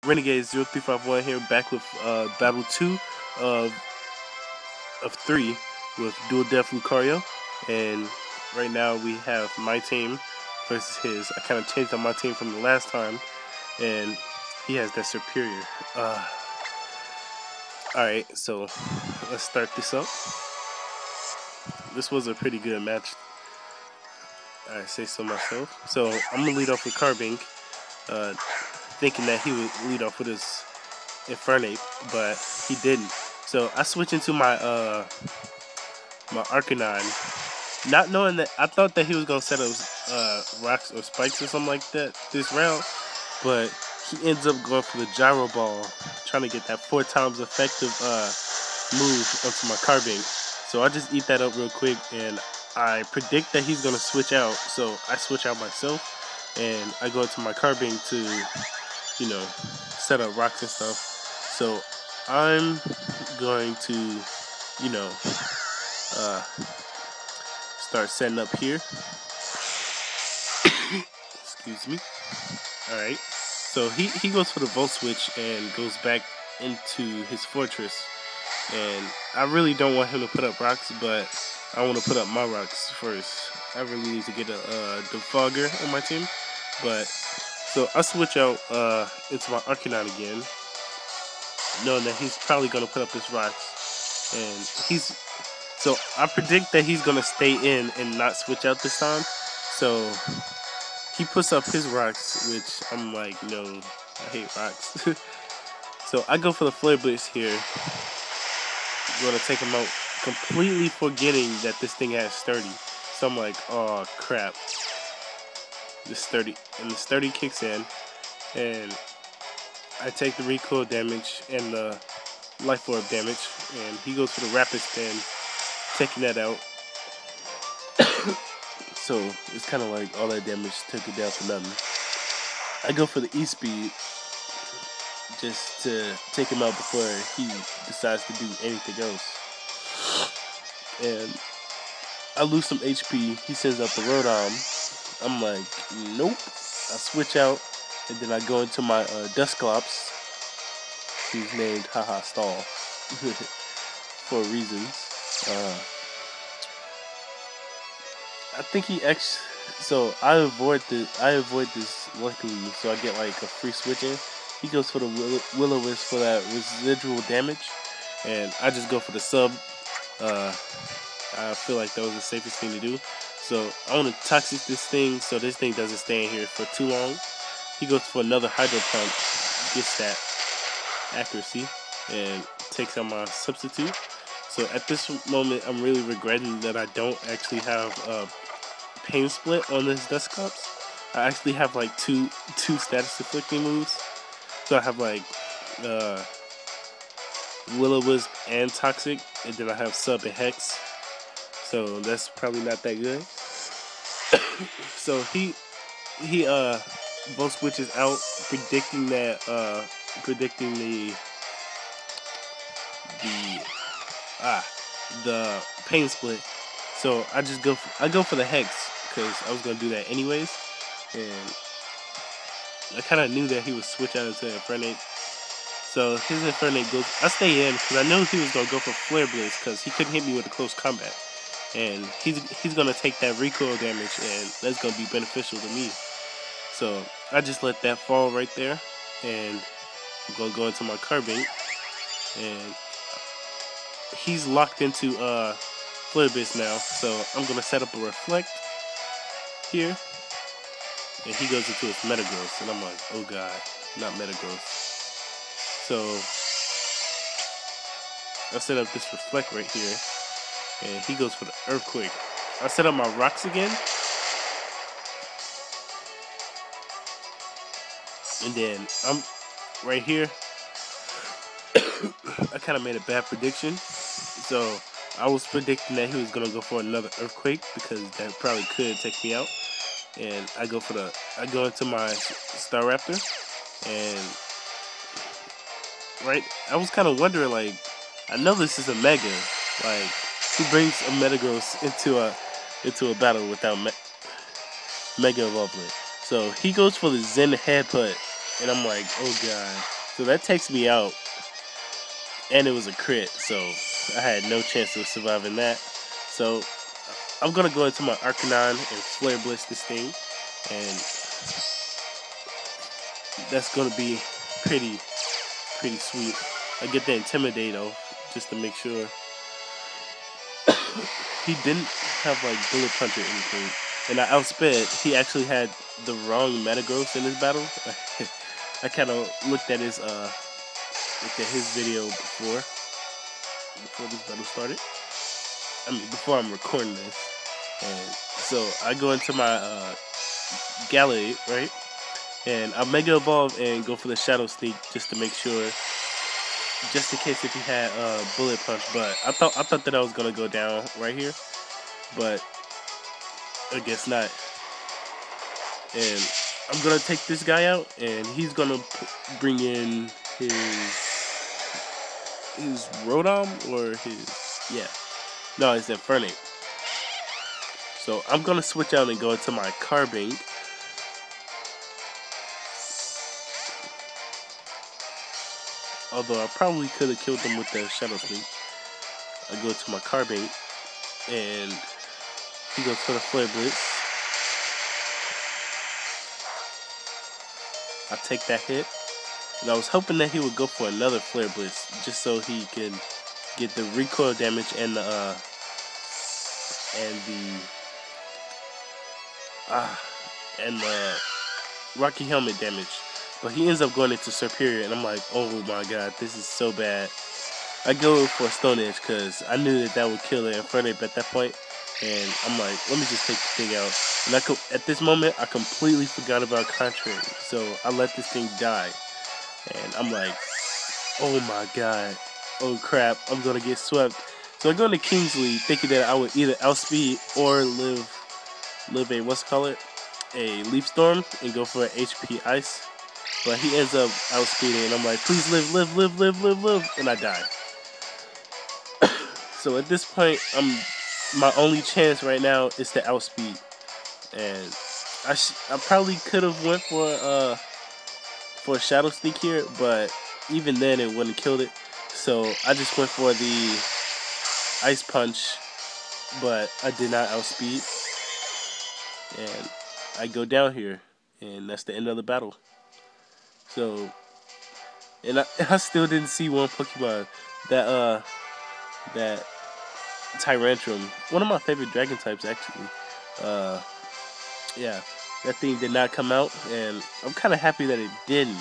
Renegade0351 here, back with battle 2 of 3 with DualDEATHLucario, and right now we have my team versus his. I kind of changed on my team from the last time, and he has that superior. Alright, so let's start this up. This was a pretty good match, I say so myself. So I'm going to lead off with Carbink, thinking that he would lead off with his Infernape, but he didn't. So I switch into my my Arcanine, not knowing that I thought that he was gonna set up rocks or spikes or something like that this round, but he ends up going for the Gyro Ball, trying to get that 4 times effective move onto my Carbink. So I just eat that up real quick, and I predict that he's gonna switch out. So I switch out myself, and I go into my Carbink to, you know, set up rocks and stuff. So I'm going to, you know, start setting up here. Excuse me. Alright. So he goes for the Volt Switch and goes back into his fortress. And I really don't want him to put up rocks, but I want to put up my rocks first. I really need to get a Defogger on my team. But so I switch out into my Arcanine again, knowing that he's probably gonna put up his rocks, and so I predict that he's gonna stay in and not switch out this time. So he puts up his rocks, which I'm like, no, I hate rocks. So I go for the Flare Blitz here, gonna take him out, completely forgetting that this thing has sturdy. So I'm like, oh crap, this sturdy, and the sturdy kicks in, and I take the recoil damage and the life orb damage, and he goes for the rapid spin, taking that out. So it's kind of like all that damage took it down for nothing. I go for the E-Speed just to take him out before he decides to do anything else. And I lose some HP. He sends out the Rotom. I'm like, nope. I switch out, and then I go into my Dusclops, who's named Haha Stall for reasons. I think he actually, so I avoid this luckily, so I get like a free switch in. He goes for the Will-O-Wisp for that residual damage, and I just go for the sub. I feel like that was the safest thing to do. So I want to toxic this thing so this thing doesn't stay in here for too long. He goes for another Hydro Pump, gets that accuracy, and takes out my substitute. So at this moment, I'm really regretting that I don't actually have a Pain Split on this Dusclops. I actually have like two status afflicting moves. So I have like Will-O-Wisp and Toxic, and then I have Sub and Hex. So that's probably not that good. So he both switches out, predicting that predicting the Pain Split. So I go for the Hex because I was gonna do that anyways, and I kind of knew that he would switch out into Infernape. So his Infernape goes. I stay in because I knew he was gonna go for Flare Blitz because he couldn't hit me with a close combat, and he's gonna take that recoil damage, and that's gonna be beneficial to me. So I just let that fall right there, and I'm gonna go into my Carbink, and he's locked into Flare Blitz now. So I'm gonna set up a Reflect here, and he goes into his Metagross, and I'm like, oh god, not Metagross. So I set up this Reflect right here, and he goes for the Earthquake. I set up my rocks again, and then I'm right here. I kind of made a bad prediction. So I was predicting that he was gonna go for another Earthquake because that probably could take me out. And I go into my Staraptor, and right, I was kind of wondering, like, I know this is a Mega, like, who brings a Metagross into a battle without Mega Evolvement? So he goes for the Zen Headbutt, and I'm like, oh god. So that takes me out, and it was a crit, so I had no chance of surviving that. So I'm gonna go into my Arcanon and Flare Blitz this thing, and that's gonna be pretty sweet. I get the Intimidate though, just to make sure. He didn't have like Bullet Punch or anything, and I outsped. He actually had the wrong Metagross in his battle. I kind of looked at his video before this battle started. I mean, before I'm recording this, and so I go into my Gallade, right, and I Mega Evolve and go for the Shadow Sneak just to make sure, just in case if he had Bullet Punch. But I thought that I was gonna go down right here, but I guess not. And I'm gonna take this guy out, and he's gonna bring in his Rotom or it's Infernape. So I'm gonna switch out and go into my Carbink. Although I probably could have killed him with the Shadow Sneak. I go to my Carbink, and he goes for the Flare Blitz. I take that hit, and I was hoping that he would go for another Flare Blitz, just so he can get the recoil damage and the Rocky Helmet damage. But he ends up going into Superior, and I'm like, oh my god, this is so bad. I go for Stone Edge because I knew that would kill the Infernape at that point, and I'm like, let me just take the thing out. And at this moment, I completely forgot about Contrary, so I let this thing die. And I'm like, oh my god, oh crap, I'm gonna get swept. So I go into Kingsley thinking that I would either outspeed or live a Leaf Storm and go for an HP Ice. But he ends up outspeeding, and I'm like, please live, and I die. So at this point, my only chance right now is to outspeed, and I probably could have went for a Shadow Sneak here, but even then it wouldn't have killed it. So I just went for the Ice Punch, but I did not outspeed, and I go down here, and that's the end of the battle. So, and I still didn't see one Pokemon that Tyrantrum, one of my favorite Dragon types actually. Yeah, that thing did not come out, and I'm kind of happy that it didn't,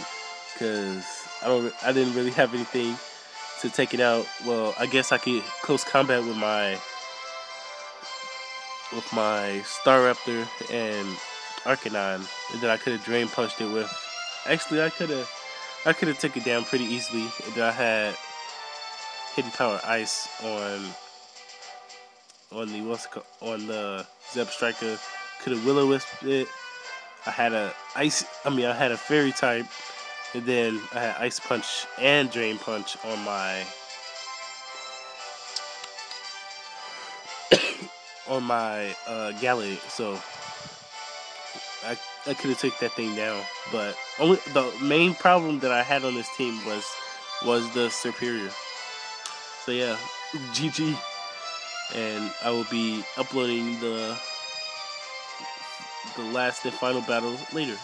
because I didn't really have anything to take it out. Well, I guess I could close combat with my Staraptor and Arcanon, and then I could have Drain Punched it with. Actually, I could have took it down pretty easily. And then I had Hidden Power Ice on the Zeb Striker. Could have Will-O-Wisp it. I had a Fairy type, and then I had Ice Punch and Drain Punch on my Gallade. So I could have took that thing down, but the main problem that I had on this team was the Superior. So yeah, GG, and I will be uploading the last and final battle later.